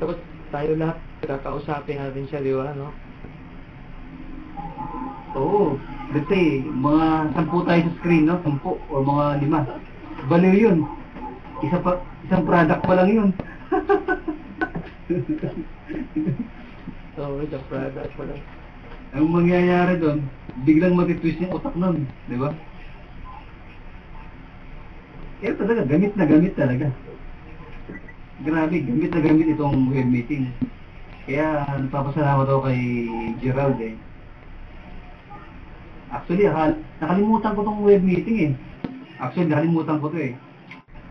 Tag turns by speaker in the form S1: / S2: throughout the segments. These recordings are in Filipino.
S1: Tapos tayo lahat kakausapin natin siya, di ba, no?
S2: Oo. Let's say, mga 10 tayo sa screen, no? 10 o mga 5. Baliw yun. Isang product pa lang yun.
S1: So, it's a product pa lang.
S2: Ang mangyayari doon, biglang matitwist yung utak nun, di ba? Kaya talaga, gamit na gamit talaga. Grabe, gamit na gamit itong web meeting. Kaya nagpapasalamat ako kay Gerald eh. Actually, nakalimutan ko tong web meeting eh. Actually, nakalimutan ko to eh.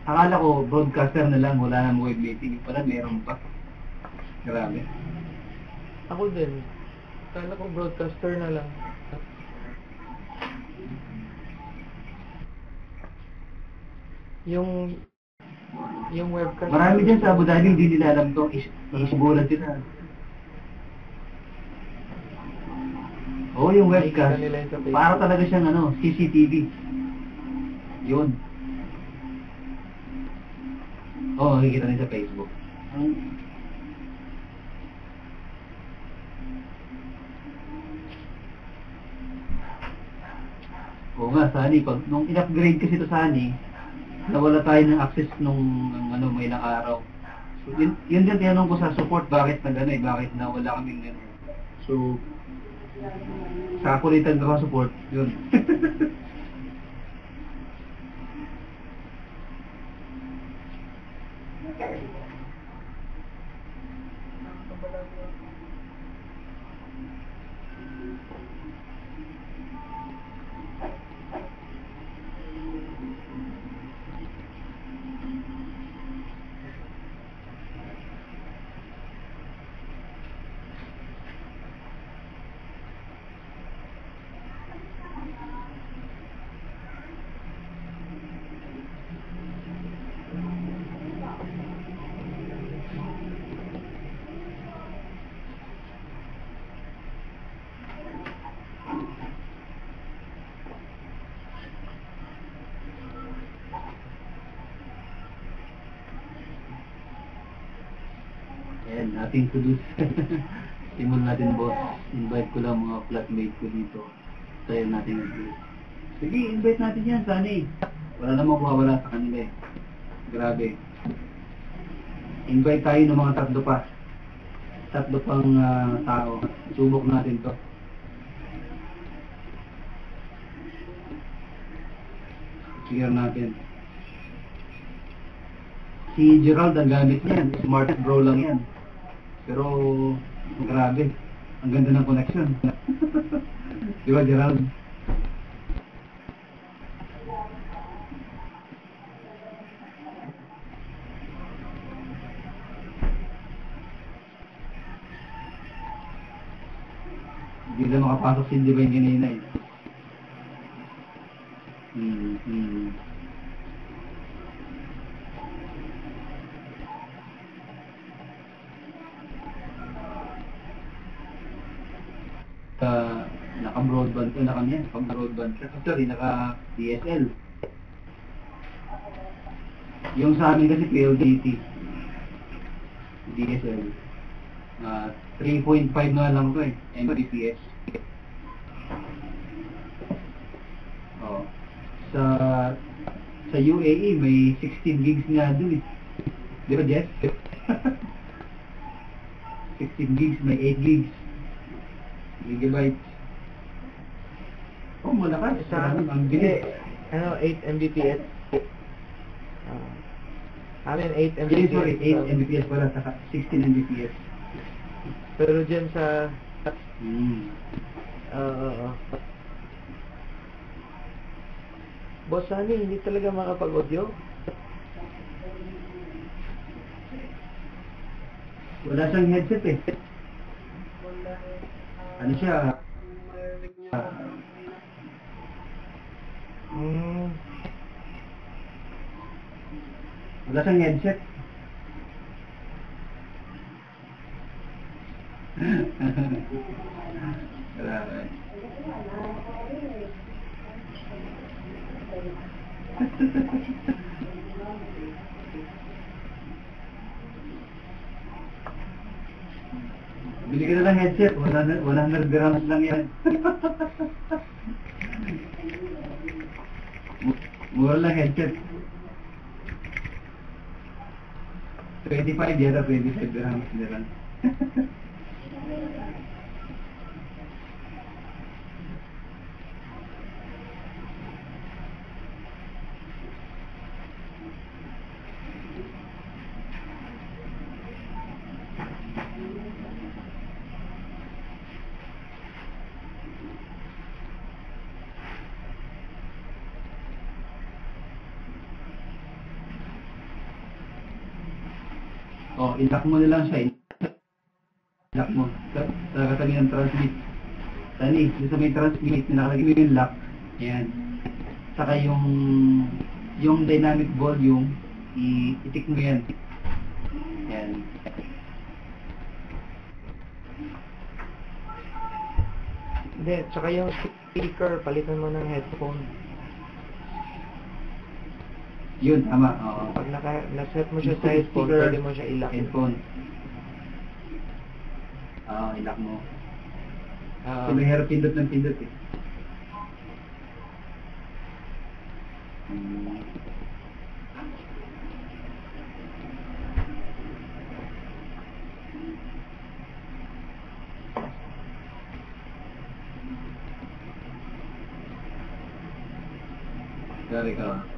S2: Akala ko broadcaster na lang, wala nang web meeting. Pala meron pa. Grabe.
S1: Ako din. Kala ko broadcaster na lang. Yung webcast.
S2: Marami dyan sa Abu Dhabi, hindi nila alam to. Isubulan sila. Oo, yung webcast.
S1: Nakikita nila yun sa Facebook.
S2: Para talaga siyang CCTV. Yun. Oo, nakikita nila sa Facebook. Oo nga, Sunny. Nung in-upgrade kasi ito, Sunny, nawala tayo ng access nung may ilang araw. So, yun din tinanong ko sa support, bakit nawala kaming So, sa kulitan ko sa support, yun. Ayan, ating to-do. Simul natin, boss. Invite ko lang mga flatmate ko dito. Tayo natin mag-do. Sige, invite natin yan, Sunny. Wala namang mawawala sa kanila eh. Grabe. Invite tayo ng mga 3 pa. 3 pang tao. Subok natin to. Share natin. Si Gerald ang gamit niyan. Smart bro lang yan. Pero, grabe. Ang ganda ng connection. Di ba, Gerald? Hindi na makapasok si Divine kanina eh. Naka-broadband na kami yan. Pag-broadband siya. Actually, naka-DSL. Yung sa amin kasi PLDT. DSL. 3.5 na lang to eh. Mbps. Oh. Sa UAE, may 16 gigs nga doon eh. Di ba, Jeff? 16 gigs, may 8 gigs. Gigabytes. Oh, malakas. Ang bilis.
S1: 8 Mbps. Amin 8 Mbps.
S2: Sorry, 8 Mbps pala, saka 16 Mbps.
S1: Pero dyan sa... Boss Sunny, hindi talaga makapag-audio?
S2: Wala siyang headset eh. Ano siya? Wala siyang headset. Wala eh. Bili ka na ng headset, 100 dirhams lang yan. Mura lang headset. 25 yata, 25 dirhams dirhams. Oh, i-lock mo na lang siya. I-lock mo. Sa katabi ng transmit. Tani, doon sa may transmit, nakalagay mo yung lock. Ayan. Saka yung dynamic volume, i-tick mo yan. Ayan.
S1: Hindi, tsaka yung speaker, palitan mo ng headphone.
S2: Yun, tama. Oo.
S1: Pag naset mo siya sa
S2: Yung
S1: headphone,
S2: speaker,
S1: pwede mo siya i-lock.
S2: Headphone. Oo, i-lock mo.
S1: Ah,
S2: Kasi mahirap pindot ng pindot eh. Sorry ka.